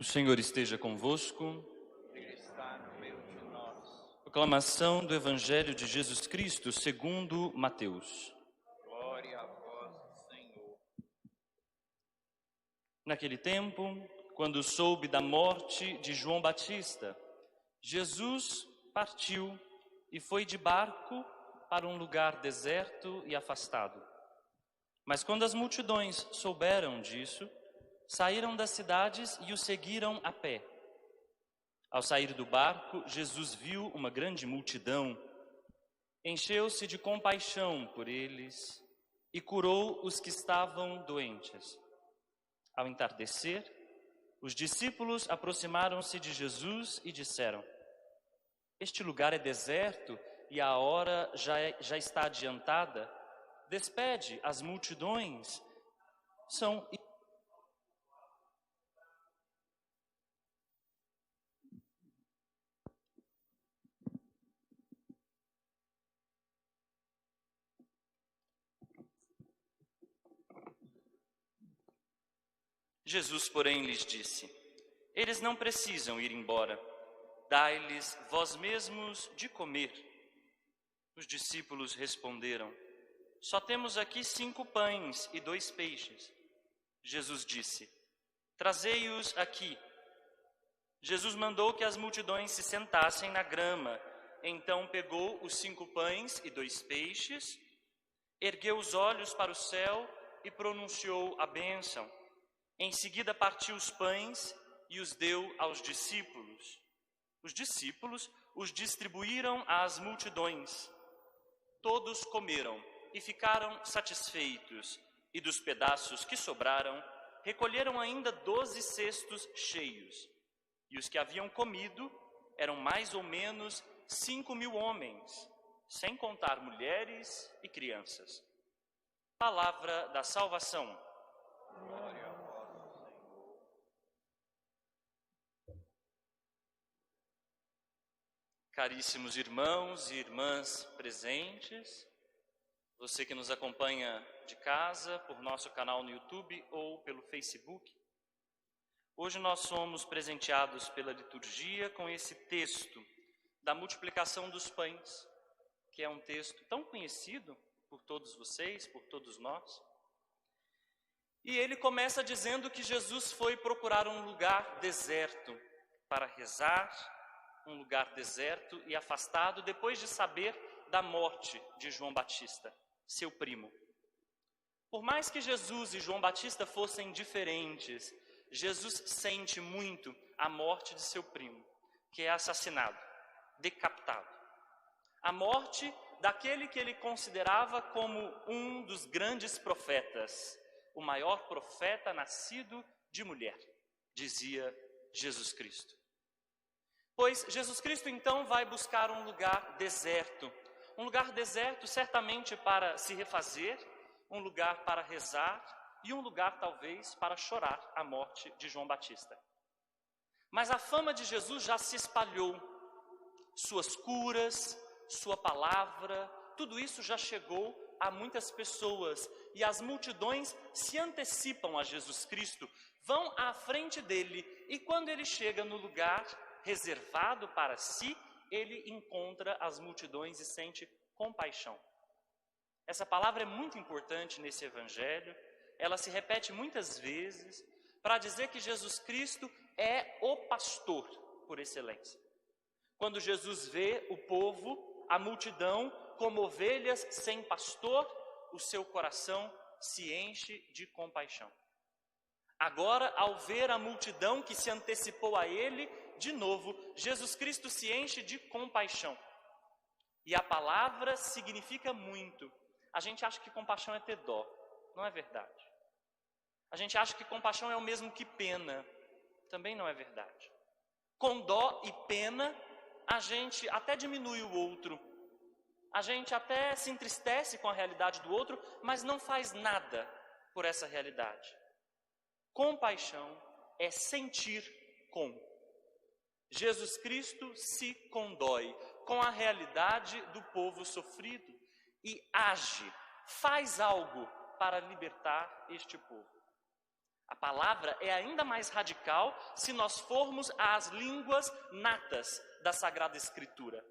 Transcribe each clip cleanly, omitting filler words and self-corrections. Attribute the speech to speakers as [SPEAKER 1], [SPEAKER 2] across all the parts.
[SPEAKER 1] O Senhor esteja convosco.
[SPEAKER 2] Ele está no meio de nós.
[SPEAKER 1] Proclamação do Evangelho de Jesus Cristo segundo Mateus.
[SPEAKER 2] Glória a vós, Senhor.
[SPEAKER 1] Naquele tempo, quando soube da morte de João Batista, Jesus partiu e foi de barco para um lugar deserto e afastado. Mas quando as multidões souberam disso, saíram das cidades e o seguiram a pé. Ao sair do barco, Jesus viu uma grande multidão, encheu-se de compaixão por eles e curou os que estavam doentes. Ao entardecer, os discípulos aproximaram-se de Jesus e disseram: "Este lugar é deserto e a hora já está adiantada. Despede as multidões. Jesus, porém, lhes disse: "Eles não precisam ir embora. Dai-lhes vós mesmos de comer." Os discípulos responderam: "Só temos aqui 5 pães e 2 peixes." Jesus disse: "Trazei-os aqui." Jesus mandou que as multidões se sentassem na grama. Então pegou os 5 pães e 2 peixes, ergueu os olhos para o céu e pronunciou a bênção. Em seguida partiu os pães e os deu aos discípulos. Os discípulos os distribuíram às multidões. Todos comeram e ficaram satisfeitos, e dos pedaços que sobraram, recolheram ainda 12 cestos cheios. E os que haviam comido eram mais ou menos 5.000 homens, sem contar mulheres e crianças. Palavra da salvação.
[SPEAKER 2] Glória a vós, Senhor.
[SPEAKER 1] Caríssimos irmãos e irmãs presentes, você que nos acompanha de casa, por nosso canal no YouTube ou pelo Facebook, hoje nós somos presenteados pela liturgia com esse texto da multiplicação dos pães, que é um texto tão conhecido por todos vocês, por todos nós. E ele começa dizendo que Jesus foi procurar um lugar deserto para rezar, um lugar deserto e afastado, depois de saber da morte de João Batista, seu primo. Por mais que Jesus e João Batista fossem diferentes, Jesus sente muito a morte de seu primo, que é assassinado, decapitado. A morte daquele que ele considerava como um dos grandes profetas, o maior profeta nascido de mulher, dizia Jesus Cristo. Pois Jesus Cristo então vai buscar um lugar deserto certamente para se refazer, um lugar para rezar e um lugar talvez para chorar a morte de João Batista. Mas a fama de Jesus já se espalhou, suas curas, sua palavra, tudo isso já chegou a muitas pessoas e as multidões se antecipam a Jesus Cristo, vão à frente dele e quando ele chega no lugar reservado para si, ele encontra as multidões e sente compaixão. Essa palavra é muito importante nesse evangelho, ela se repete muitas vezes para dizer que Jesus Cristo é o pastor por excelência. Quando Jesus vê o povo, a multidão, como ovelhas sem pastor, o seu coração se enche de compaixão. Agora, ao ver a multidão que se antecipou a ele, de novo, Jesus Cristo se enche de compaixão. E a palavra significa muito. A gente acha que compaixão é ter dó. Não é verdade. A gente acha que compaixão é o mesmo que pena. Também não é verdade. Com dó e pena, a gente até diminui o outro. A gente até se entristece com a realidade do outro, mas não faz nada por essa realidade. Compaixão é sentir com. Jesus Cristo se condói com a realidade do povo sofrido e age, faz algo para libertar este povo. A palavra é ainda mais radical se nós formos às línguas natas da Sagrada Escritura.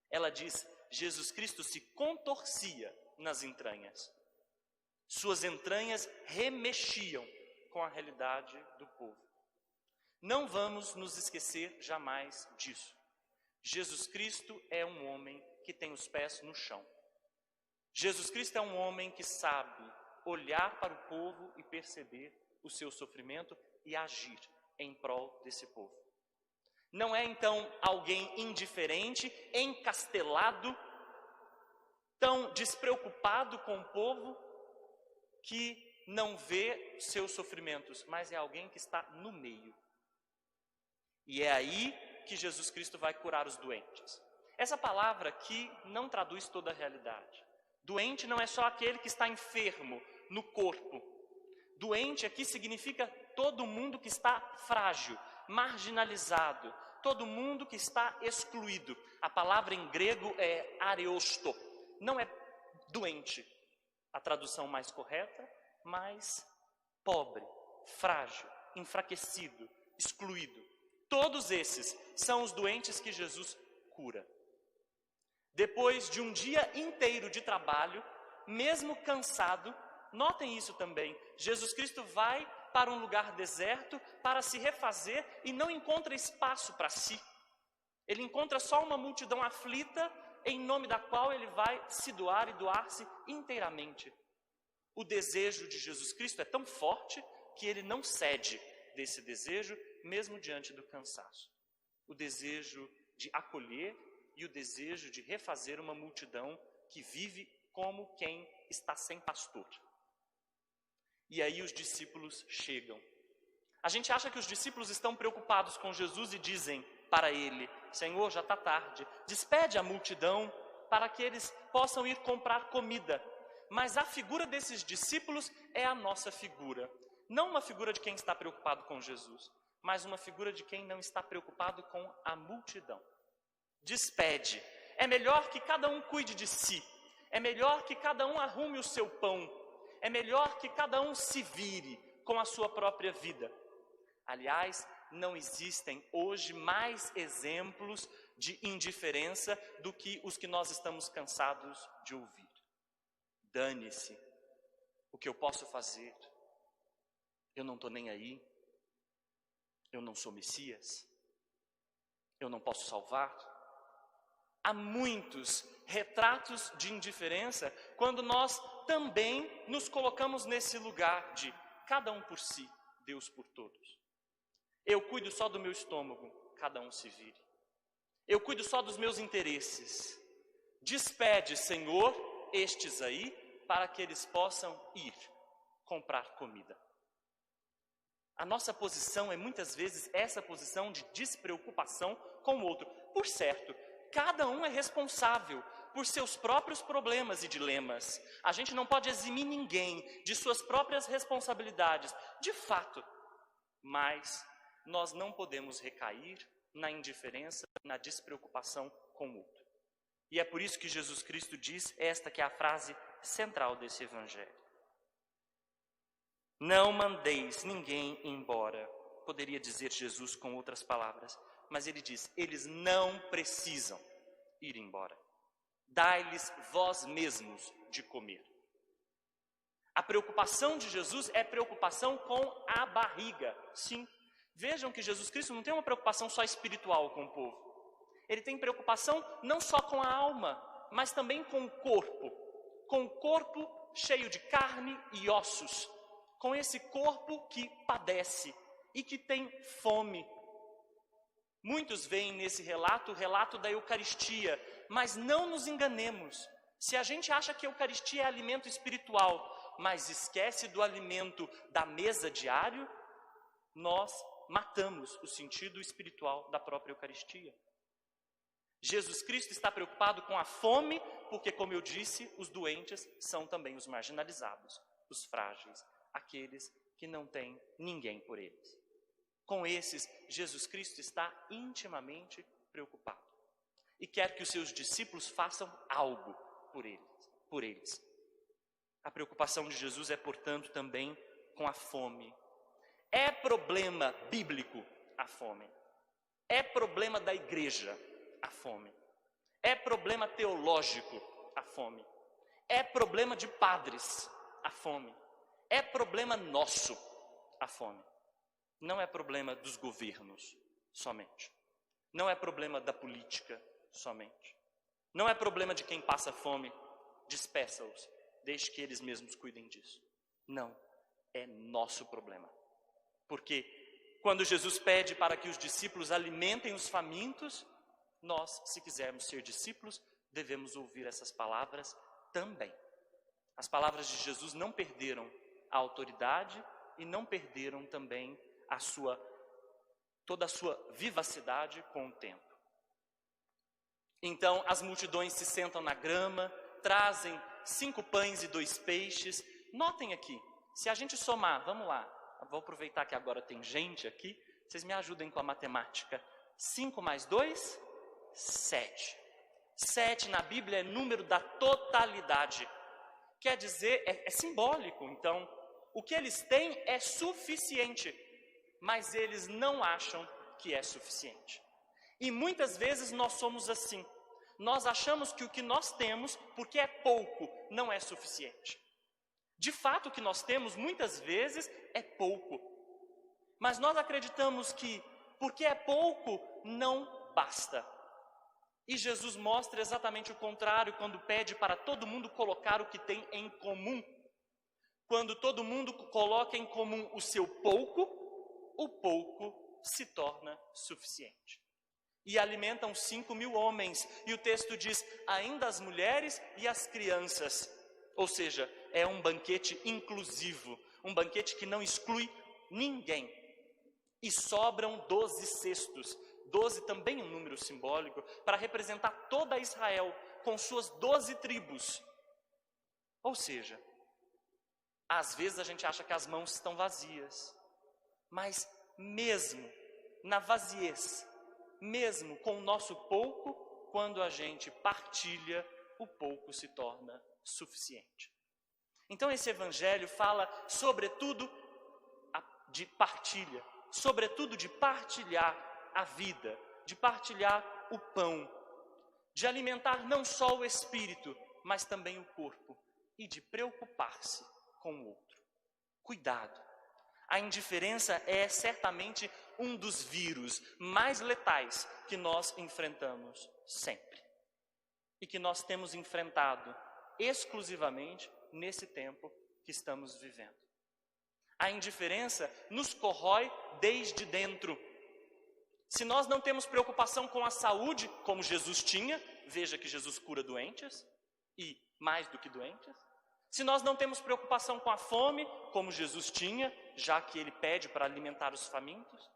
[SPEAKER 1] Ela diz: Jesus Cristo se contorcia nas entranhas. Suas entranhas remexiam com a realidade do povo. Não vamos nos esquecer jamais disso. Jesus Cristo é um homem que tem os pés no chão. Jesus Cristo é um homem que sabe olhar para o povo e perceber o seu sofrimento e agir em prol desse povo. Não é então alguém indiferente, encastelado, tão despreocupado com o povo que não vê seus sofrimentos, mas é alguém que está no meio. E é aí que Jesus Cristo vai curar os doentes. Essa palavra aqui não traduz toda a realidade. Doente não é só aquele que está enfermo no corpo. Doente aqui significa todo mundo que está frágil, marginalizado, todo mundo que está excluído. A palavra em grego é areosto, não é doente, a tradução mais correta, mas pobre, frágil, enfraquecido, excluído. Todos esses são os doentes que Jesus cura. Depois de um dia inteiro de trabalho, mesmo cansado, notem isso também, Jesus Cristo vai para um lugar deserto para se refazer e não encontra espaço para si. Ele encontra só uma multidão aflita, em nome da qual ele vai se doar e doar-se inteiramente. O desejo de Jesus Cristo é tão forte que ele não cede desse desejo, mesmo diante do cansaço. O desejo de acolher e o desejo de refazer uma multidão que vive como quem está sem pastor. E aí os discípulos chegam. A gente acha que os discípulos estão preocupados com Jesus e dizem para ele: Senhor, já está tarde, despede a multidão para que eles possam ir comprar comida. Mas a figura desses discípulos é a nossa figura. Não uma figura de quem está preocupado com Jesus, mas uma figura de quem não está preocupado com a multidão. Despede. É melhor que cada um cuide de si. É melhor que cada um arrume o seu pão. É melhor que cada um se vire com a sua própria vida. Aliás, não existem hoje mais exemplos de indiferença do que os que nós estamos cansados de ouvir. Dane-se, o que eu posso fazer? Eu não estou nem aí. Eu não sou Messias. Eu não posso salvar. Há muitos retratos de indiferença quando nós também nos colocamos nesse lugar de cada um por si, Deus por todos. Eu cuido só do meu estômago, cada um se vire. Eu cuido só dos meus interesses. Despede, Senhor, estes aí, para que eles possam ir comprar comida. A nossa posição é muitas vezes essa posição de despreocupação com o outro. Por certo, cada um é responsável por seus próprios problemas e dilemas. A gente não pode eximir ninguém de suas próprias responsabilidades, de fato. Mas nós não podemos recair na indiferença, na despreocupação com o outro. E é por isso que Jesus Cristo diz esta que é a frase central desse evangelho. Não mandeis ninguém embora. Poderia dizer Jesus com outras palavras, mas ele diz, eles não precisam ir embora. Dai-lhes vós mesmos de comer. A preocupação de Jesus é preocupação com a barriga, sim. Vejam que Jesus Cristo não tem uma preocupação só espiritual com o povo. Ele tem preocupação não só com a alma, mas também com o corpo cheio de carne e ossos, com esse corpo que padece e que tem fome. Muitos veem nesse relato o relato da Eucaristia, mas não nos enganemos. Se a gente acha que a Eucaristia é alimento espiritual, mas esquece do alimento da mesa diário, nós matamos o sentido espiritual da própria Eucaristia. Jesus Cristo está preocupado com a fome, porque, como eu disse, os doentes são também os marginalizados, os frágeis, aqueles que não têm ninguém por eles. Com esses, Jesus Cristo está intimamente preocupado e quer que os seus discípulos façam algo por eles. A preocupação de Jesus é, portanto, também com a fome, É problema bíblico a fome. É problema da igreja a fome. É problema teológico a fome. É problema de padres a fome. É problema nosso a fome. Não é problema dos governos somente. Não é problema da política somente. Não é problema de quem passa fome. Despeça-os, deixe que eles mesmos cuidem disso. Não, é nosso problema. Porque quando Jesus pede para que os discípulos alimentem os famintos, nós, se quisermos ser discípulos, devemos ouvir essas palavras também. As palavras de Jesus não perderam a autoridade e não perderam também toda a sua vivacidade com o tempo. Então as multidões se sentam na grama, trazem 5 pães e 2 peixes. Notem aqui, se a gente somar, vamos lá, vou aproveitar que agora tem gente aqui, vocês me ajudem com a matemática. 5 mais 2, 7. 7 na Bíblia é número da totalidade. Quer dizer, é simbólico. Então, o que eles têm é suficiente, mas eles não acham que é suficiente. E muitas vezes nós somos assim. Nós achamos que o que nós temos, porque é pouco, não é suficiente. De fato, o que nós temos muitas vezes é pouco. Mas nós acreditamos que, porque é pouco, não basta. E Jesus mostra exatamente o contrário quando pede para todo mundo colocar o que tem em comum. Quando todo mundo coloca em comum o seu pouco, o pouco se torna suficiente. E alimentam 5.000 homens. E o texto diz, ainda as mulheres e as crianças. Ou seja, é um banquete inclusivo, um banquete que não exclui ninguém. E sobram 12 cestos. 12 também é um número simbólico, para representar toda Israel, com suas 12 tribos. Ou seja, às vezes a gente acha que as mãos estão vazias, mas mesmo na vaziez, mesmo com o nosso pouco, quando a gente partilha, o pouco se torna suficiente. Então esse evangelho fala sobretudo de partilha, sobretudo de partilhar a vida, de partilhar o pão, de alimentar não só o espírito, mas também o corpo, e de preocupar-se com o outro. Cuidado, a indiferença é certamente um dos vírus mais letais que nós enfrentamos sempre, e que nós temos enfrentado exclusivamente nesse tempo que estamos vivendo. A indiferença nos corrói desde dentro. Se nós não temos preocupação com a saúde, como Jesus tinha, veja que Jesus cura doentes, e mais do que doentes. Se nós não temos preocupação com a fome, como Jesus tinha, já que ele pede para alimentar os famintos.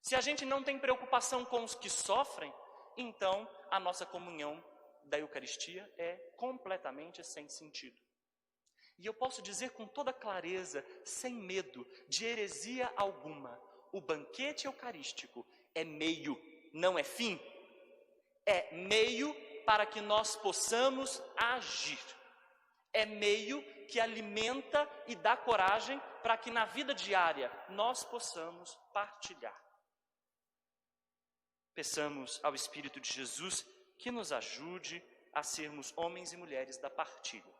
[SPEAKER 1] Se a gente não tem preocupação com os que sofrem, então a nossa comunhão da Eucaristia é completamente sem sentido. E eu posso dizer com toda clareza, sem medo de heresia alguma, o banquete eucarístico é meio, não é fim. É meio para que nós possamos agir. É meio que alimenta e dá coragem para que na vida diária nós possamos partilhar. Peçamos ao Espírito de Jesus que nos ajude a sermos homens e mulheres da partilha.